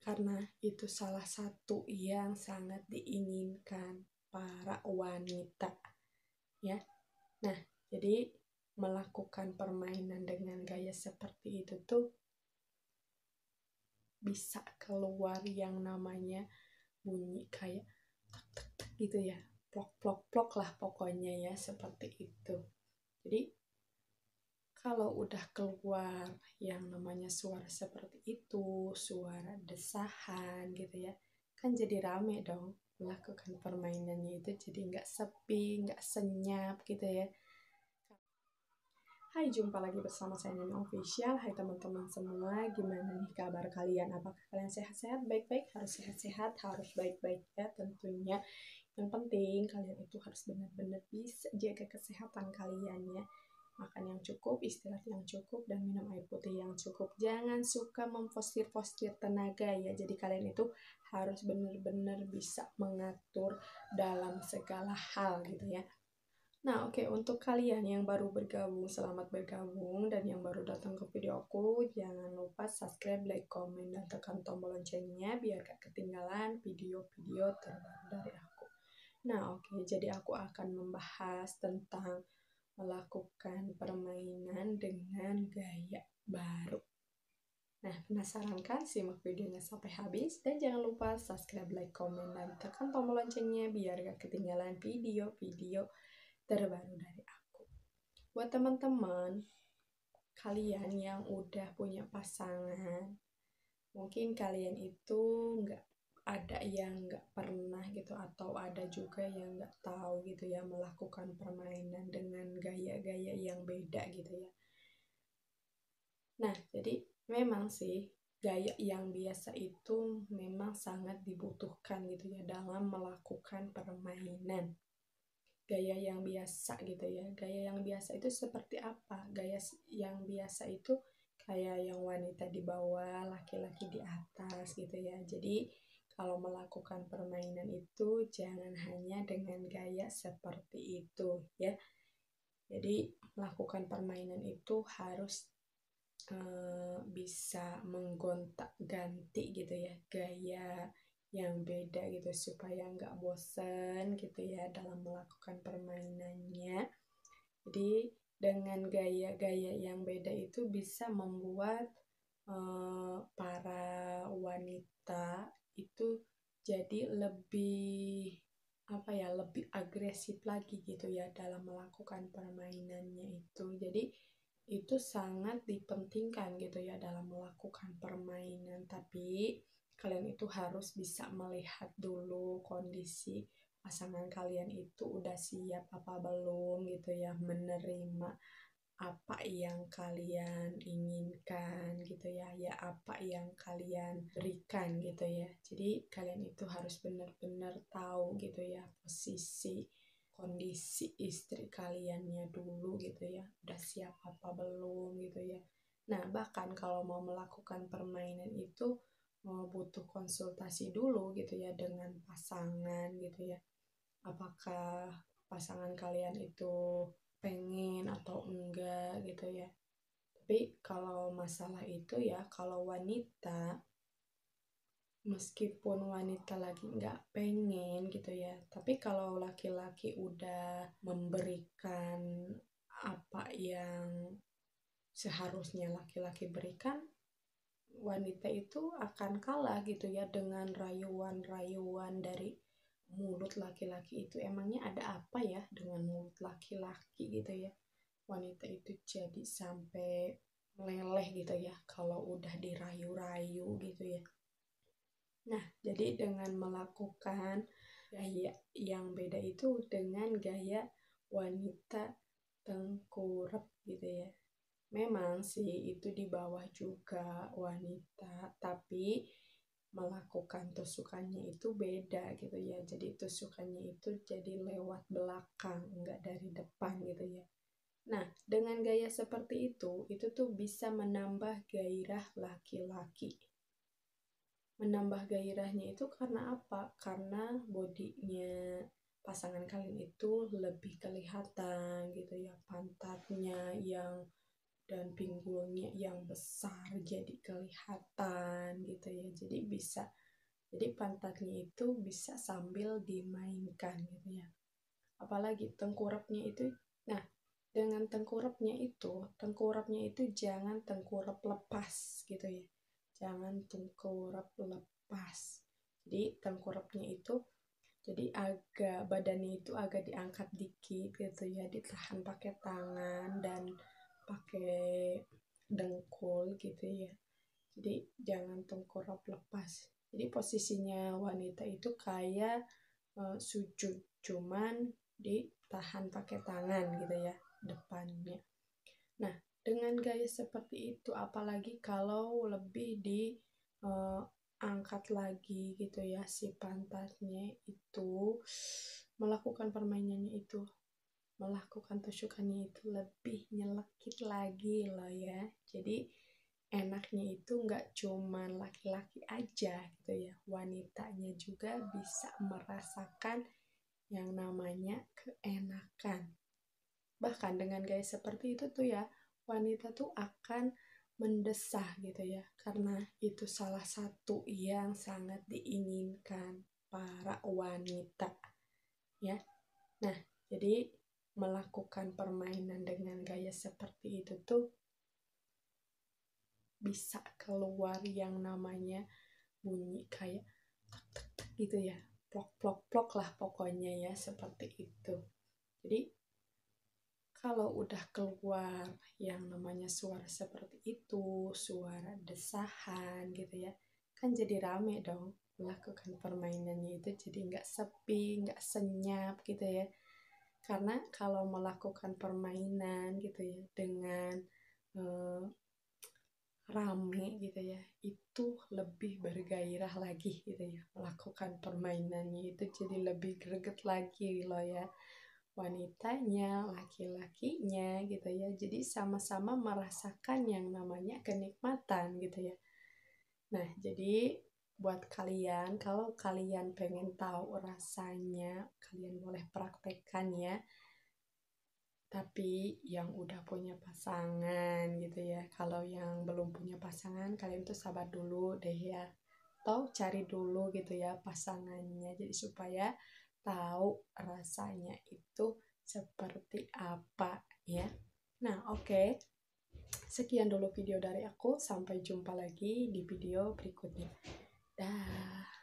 karena itu salah satu yang sangat diinginkan para wanita, ya. Nah, jadi melakukan permainan dengan gaya seperti itu tuh bisa keluar yang namanya bunyi kayak tek tek tek gitu ya, plok plok plok lah pokoknya ya, seperti itu. Jadi kalau udah keluar yang namanya suara seperti itu, suara desahan gitu ya, kan jadi rame dong melakukan permainannya itu, jadi nggak sepi, nggak senyap gitu ya. Hai, jumpa lagi bersama saya Nini Official. Hai teman-teman semua, gimana nih kabar kalian? Apakah kalian sehat-sehat? Baik-baik, harus sehat-sehat, harus baik-baik ya tentunya. Yang penting kalian itu harus benar-benar bisa jaga kesehatan kalian ya. Makan yang cukup, istirahat yang cukup, dan minum air putih yang cukup. Jangan suka mempostir-postir tenaga ya. Jadi kalian itu harus benar-benar bisa mengatur dalam segala hal gitu ya. Nah, oke, untuk kalian yang baru bergabung, selamat bergabung. Dan yang baru datang ke video aku, jangan lupa subscribe, like, komen, dan tekan tombol loncengnya biar gak ketinggalan video-video terbaru dari aku. Nah, oke, jadi aku akan membahas tentang melakukan permainan dengan gaya baru. Nah, penasaran kan? Simak videonya sampai habis. Dan jangan lupa subscribe, like, komen, dan tekan tombol loncengnya biar gak ketinggalan video-video terbaru dari aku. Buat teman-teman kalian yang udah punya pasangan, mungkin kalian itu nggak ada yang nggak pernah gitu, atau ada juga yang nggak tahu gitu ya melakukan permainan dengan gaya-gaya yang beda gitu ya. Nah, jadi memang sih gaya yang biasa itu memang sangat dibutuhkan gitu ya dalam melakukan permainan. Gaya yang biasa gitu ya. Gaya yang biasa itu seperti apa? Gaya yang biasa itu kayak yang wanita di bawah, laki-laki di atas gitu ya. Jadi kalau melakukan permainan itu jangan hanya dengan gaya seperti itu ya. Jadi melakukan permainan itu harus bisa menggonta-ganti gitu ya, gaya yang beda gitu supaya nggak bosen gitu ya dalam melakukan permainannya. Jadi dengan gaya-gaya yang beda itu bisa membuat para wanita itu jadi lebih apa ya, lebih agresif lagi gitu ya dalam melakukan permainannya itu. Jadi itu sangat dipentingkan gitu ya dalam melakukan permainan, tapi kalian itu harus bisa melihat dulu kondisi pasangan kalian itu udah siap apa belum gitu ya menerima apa yang kalian inginkan gitu ya, ya apa yang kalian berikan gitu ya. Jadi kalian itu harus benar-benar tahu gitu ya posisi kondisi istri kaliannya dulu gitu ya, udah siap apa belum gitu ya. Nah, bahkan kalau mau melakukan permainan itu mau butuh konsultasi dulu gitu ya dengan pasangan gitu ya. Apakah pasangan kalian itu pengen atau enggak gitu ya. Tapi kalau masalah itu ya, kalau wanita, meskipun wanita lagi nggak pengen gitu ya, tapi kalau laki-laki udah memberikan apa yang seharusnya laki-laki berikan, wanita itu akan kalah gitu ya dengan rayuan-rayuan dari mulut laki-laki itu. Emangnya ada apa ya dengan mulut laki-laki gitu ya, wanita itu jadi sampai meleleh gitu ya kalau udah dirayu-rayu gitu ya. Nah, jadi dengan melakukan gaya yang beda itu dengan gaya wanita tengkurap gitu ya. Memang sih itu di bawah juga wanita, tapi melakukan tusukannya itu beda gitu ya. Jadi tusukannya itu jadi lewat belakang, enggak dari depan gitu ya. Nah, dengan gaya seperti itu tuh bisa menambah gairah laki-laki. Menambah gairahnya itu karena apa? Karena bodinya pasangan kalian itu lebih kelihatan gitu ya, pantatnya yang dan pinggulnya yang besar jadi kelihatan gitu ya. Jadi pantatnya itu bisa sambil dimainkan gitu ya. Apalagi tengkurapnya itu, nah dengan tengkurapnya itu jangan tengkurap lepas gitu ya. Jangan tengkurap lepas. Jadi tengkurapnya itu jadi badannya itu agak diangkat dikit gitu ya, ditahan pakai tangan dan pakai dengkul gitu ya. Jadi jangan tengkurap lepas. Jadi posisinya wanita itu kayak sujud, cuman ditahan pakai tangan gitu ya depannya. Nah, dengan gaya seperti itu, apalagi kalau lebih diangkat lagi gitu ya si pantatnya itu, melakukan permainannya itu, melakukan tusukannya itu lebih nyelekit lagi loh ya. Jadi enaknya itu nggak cuman laki-laki aja gitu ya, wanitanya juga bisa merasakan yang namanya keenakan. Bahkan dengan gaya seperti itu tuh ya, wanita tuh akan mendesah gitu ya, karena itu salah satu yang sangat diinginkan para wanita ya. Nah, jadi melakukan permainan dengan gaya seperti itu tuh bisa keluar yang namanya bunyi kayak tek tek tek gitu ya, plok plok plok lah pokoknya ya, seperti itu. Jadi kalau udah keluar yang namanya suara seperti itu, suara desahan gitu ya, kan jadi rame dong melakukan permainannya itu, jadi nggak sepi, nggak senyap gitu ya. Karena kalau melakukan permainan gitu ya dengan eh, rame gitu ya, itu lebih bergairah lagi gitu ya, melakukan permainannya itu jadi lebih greget lagi loh ya, wanitanya, laki-lakinya gitu ya, jadi sama-sama merasakan yang namanya kenikmatan gitu ya. Nah, jadi buat kalian, kalau kalian pengen tahu rasanya, kalian boleh praktekkan ya. Tapi yang udah punya pasangan gitu ya. Kalau yang belum punya pasangan, kalian tuh sabar dulu deh ya. Atau cari dulu gitu ya pasangannya. Jadi supaya tahu rasanya itu seperti apa ya. Nah, oke. Sekian dulu video dari aku. Sampai jumpa lagi di video berikutnya. Dah.